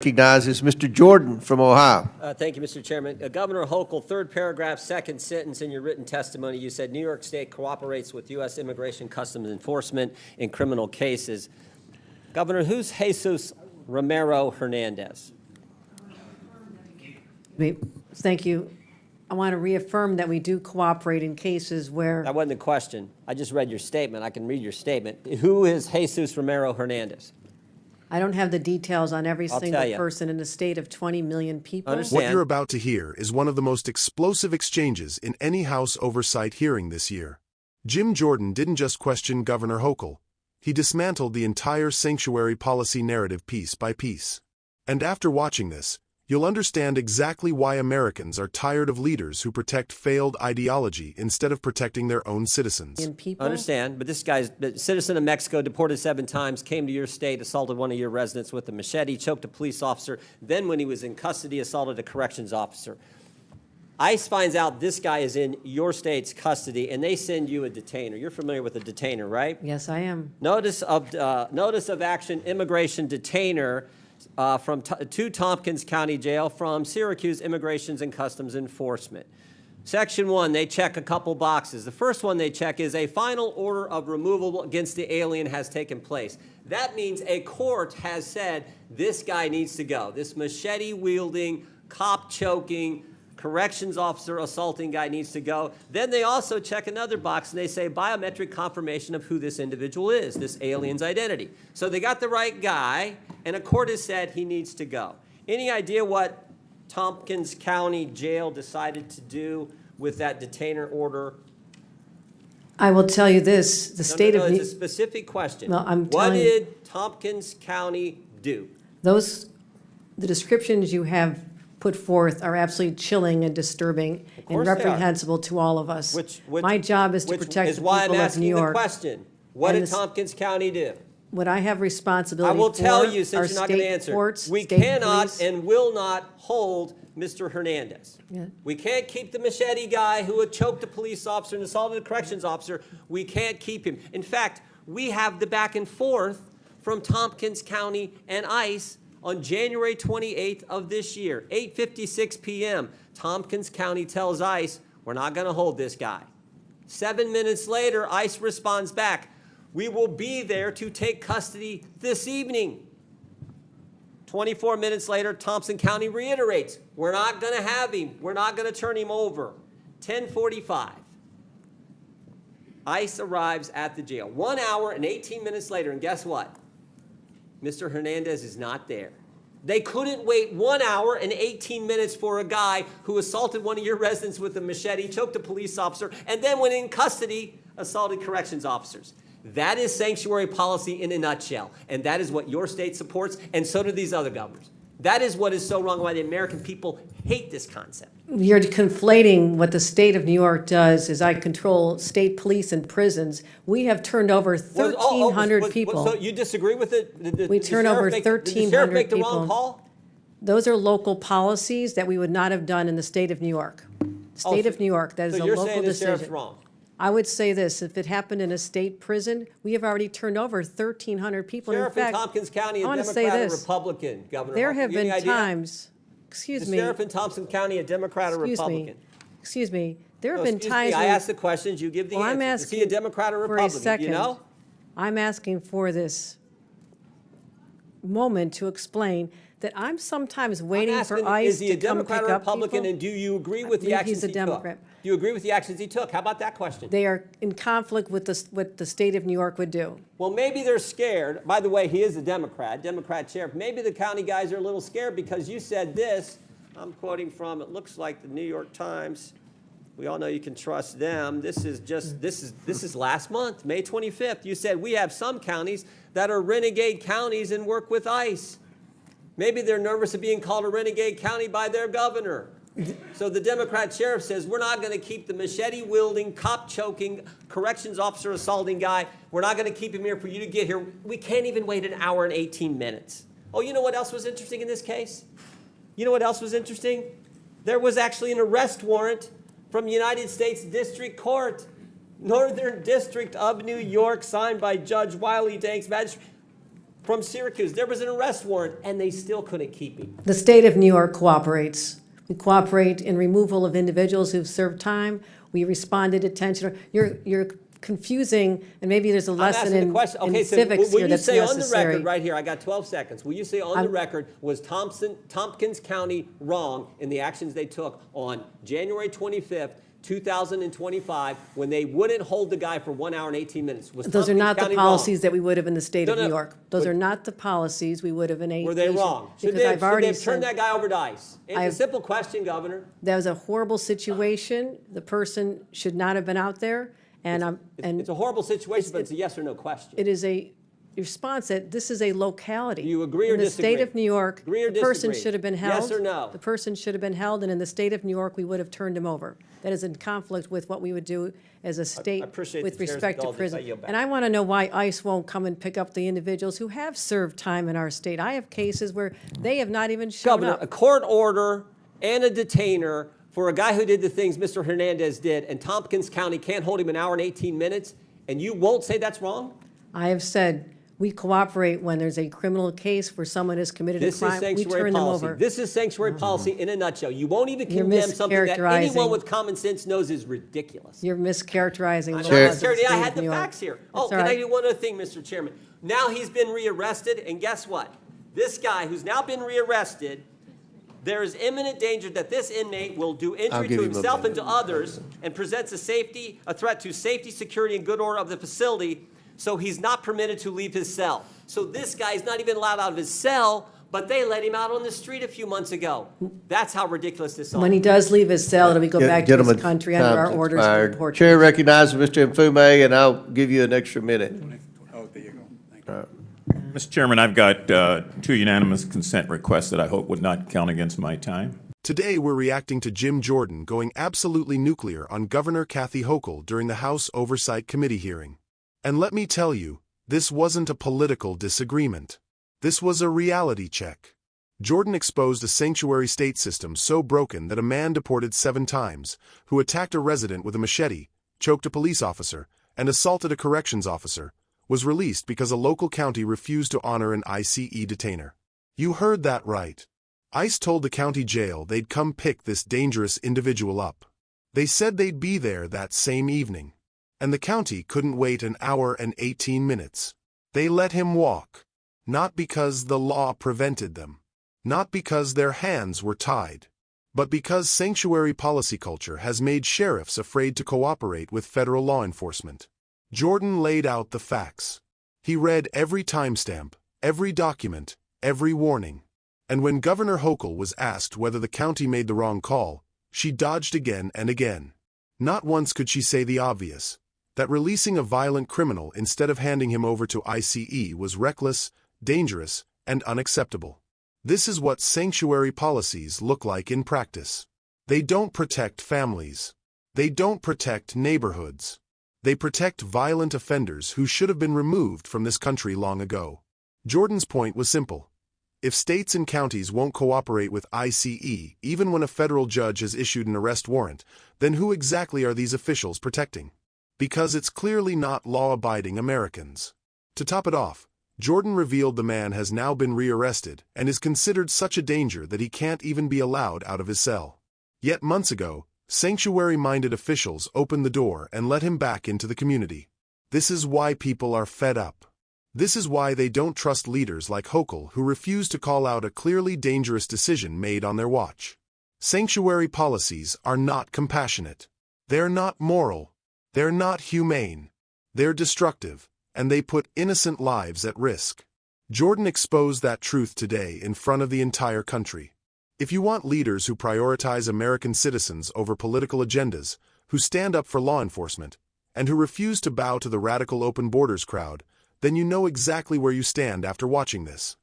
recognizes Mr. Jordan from Ohio. Thank you, Mr. Chairman. Governor Hochul, third paragraph, second sentence in your written testimony, you said New York State cooperates with U.S. Immigration Customs Enforcement in criminal cases. Governor, who's Jesus Romero Hernandez? Thank you. I want to reaffirm that we do cooperate in cases where... That wasn't the question. I just read your statement. I can read your statement. Who is Jesus Romero Hernandez? I don't have the details on every I'll single tell you. person in a state of 20 million people. Understand. What you're about to hear is one of the most explosive exchanges in any House Oversight hearing this year. Jim Jordan didn't just question Governor Hochul. He dismantled the entire sanctuary policy narrative piece by piece. And after watching this, you'll understand exactly why Americans are tired of leaders who protect failed ideology instead of protecting their own citizens. Understand, but this guy's a citizen of Mexico, deported 7 times, came to your state, assaulted one of your residents with a machete, choked a police officer, then when he was in custody, assaulted a corrections officer. ICE finds out this guy is in your state's custody, and they send you a detainer. You're familiar with a detainer, right? Yes, I am. Notice of action, immigration detainer, to Tompkins County Jail from Syracuse Immigrations and Customs Enforcement. Section 1, they check a couple boxes. The first one they check is a final order of removal against the alien has taken place. That means a court has said this guy needs to go. This machete-wielding, cop-choking, corrections officer assaulting guy needs to go. Then they also check another box and they say biometric confirmation of who this individual is, this alien's identity. So they got the right guy, and a court has said he needs to go. Any idea what Tompkins County Jail decided to do with that detainer order? I will tell you this, the state of... It's a specific question. No, I'm what telling did Tompkins County do? the descriptions you have put forth are absolutely chilling and disturbing and reprehensible to all of us. My job is to protect the people of New York. Which is why I'm asking the question. What did Tompkins County do? What I have responsibility for I will tell you, since you're not going to answer. Courts, we cannot and will not hold Mr. Hernandez. Yeah. We can't keep the machete guy who had choked a police officer and assaulted a corrections officer. We can't keep him. In fact, we have the back and forth from Tompkins County and ICE on January 28th of this year, 8:56 p.m., Tompkins County tells ICE, we're not going to hold this guy. 7 minutes later, ICE responds back, we will be there to take custody this evening. 24 minutes later, Thompson County reiterates, we're not going to have him. We're not going to turn him over. 10:45. ICE arrives at the jail. 1 hour and 18 minutes later, and guess what? Mr. Hernandez is not there. They couldn't wait 1 hour and 18 minutes for a guy who assaulted one of your residents with a machete, choked a police officer, and then when in custody, assaulted corrections officers. That is sanctuary policy in a nutshell, and that is what your state supports, and so do these other governors. That is what is so wrong, why the American people hate this concept. You're conflating what the state of New York does is I control state police and prisons. We have turned over 1,300 people. So you disagree with it? We turn over 1,300 people. Did the sheriff make the people. wrong call? Those are local policies that we would not have done in the state of New York. State of New York, that is a local decision. So you're saying the sheriff's wrong? I would say this, if it happened in a state prison, we have already turned over 1,300 people. Sheriff in Tompkins County, a Democrat or Republican, Governor? There have been times, excuse me. The sheriff in Thompson County, a Democrat or Republican? Excuse me. There have been times. I ask the questions, you give the answers. I'm asking is he a Democrat or Republican? For a second, you know? I'm asking for this moment to explain that I'm sometimes waiting for ICE to come pick up people. Is he a Democrat or Republican, and do you agree with the actions he took? He's a Democrat. Do you agree with the actions he took? How about that question? They are in conflict with what the state of New York would do. Well, maybe they're scared. By the way, he is a Democrat sheriff. Maybe the county guys are a little scared because you said this. I'm quoting from, it looks like the New York Times. We all know you can trust them. This is last month, May 25th. You said we have some counties that are renegade counties and work with ICE. Maybe they're nervous of being called a renegade county by their governor. So the Democrat sheriff says, we're not going to keep the machete-wielding, cop-choking, corrections officer assaulting guy. We're not going to keep him here for you to get here. We can't even wait an hour and 18 minutes. Oh, you know what else was interesting in this case? You know what else was interesting? There was actually an arrest warrant from United States District Court, Northern District of New York, signed by Judge Wiley Danks, magistrate. from Syracuse. There was an arrest warrant, and they still couldn't keep him. The state of New York cooperates. We cooperate in removal of individuals who've served time. We responded to detention. You're confusing, and maybe there's a lesson in civics here that's necessary. On the record right here, I got 12 seconds. Will you say on the record, was Tompkins County wrong in the actions they took on January 25th, 2025, when they wouldn't hold the guy for 1 hour and 18 minutes? Those are not the policies that we would have in the state of New York. Those are not the policies we would have in a Were they wrong? Should they have turned that guy over to ICE? It's a simple question, Governor. That was a horrible situation. The person should not have been out there. It's a horrible situation, but it's a yes or no question. It is a response that this is a locality. Do you agree or disagree? In the state of New York, the person disagree? should have been held. Yes or no? The person should have been held, and in the state of New York, we would have turned him over. That is in conflict with what we would do as a state with respect to prison. And I want to know why ICE won't come and pick up the individuals who have served time in our state. I have cases where they have not even shown up. Governor, a court order and a detainer for a guy who did the things Mr. Hernandez did, and Tompkins County can't hold him 1 hour and 18 minutes, and you won't say that's wrong? I have said we cooperate when there's a criminal case where someone has committed a crime. We turn them over. This is sanctuary policy in a nutshell. You won't even condemn something that anyone with common sense knows is ridiculous. You're mischaracterizing the laws of the state I had the facts here. Oh, can I do one other thing, Mr. Chairman? Now he's been rearrested, and guess what? This guy who's now been rearrested, there is imminent danger that this inmate will do injury to himself and to others and presents a threat to safety, security, and good order of the facility, so he's not permitted to leave his cell. So this guy's not even allowed out of his cell, but they let him out on the street a few months ago. That's how ridiculous this is. When he does leave his cell, it'll be go back to his country under our orders. Chair recognizes Mr. Mfume, and I'll give you an extra minute. Oh, there you go. Thank you. Mr. Chairman, I've got 2 unanimous consent requests that I hope would not count against my time. Today, we're reacting to Jim Jordan going absolutely nuclear on Governor Kathy Hochul during the House Oversight Committee hearing. And let me tell you, this wasn't a political disagreement. This was a reality check. Jordan exposed a sanctuary state system so broken that a man deported 7 times, who attacked a resident with a machete, choked a police officer, and assaulted a corrections officer, was released because a local county refused to honor an ICE detainer. You heard that right. ICE told the county jail they'd come pick this dangerous individual up. They said they'd be there that same evening. And the county couldn't wait 1 hour and 18 minutes. They let him walk. Not because the law prevented them. Not because their hands were tied. But because sanctuary policy culture has made sheriffs afraid to cooperate with federal law enforcement. Jordan laid out the facts. He read every timestamp, every document, every warning. And when Governor Hochul was asked whether the county made the wrong call, she dodged again and again. Not once could she say the obvious, that releasing a violent criminal instead of handing him over to ICE was reckless, dangerous, and unacceptable. This is what sanctuary policies look like in practice. They don't protect families. They don't protect neighborhoods. They protect violent offenders who should have been removed from this country long ago. Jordan's point was simple. If states and counties won't cooperate with ICE, even when a federal judge has issued an arrest warrant, then who exactly are these officials protecting? Because it's clearly not law-abiding Americans. To top it off, Jordan revealed the man has now been rearrested and is considered such a danger that he can't even be allowed out of his cell. Yet months ago, sanctuary-minded officials opened the door and let him back into the community. This is why people are fed up. This is why they don't trust leaders like Hochul who refuse to call out a clearly dangerous decision made on their watch. Sanctuary policies are not compassionate. They're not moral. They're not humane. They're destructive, and they put innocent lives at risk. Jordan exposed that truth today in front of the entire country. If you want leaders who prioritize American citizens over political agendas, who stand up for law enforcement, and who refuse to bow to the radical open borders crowd, then you know exactly where you stand after watching this.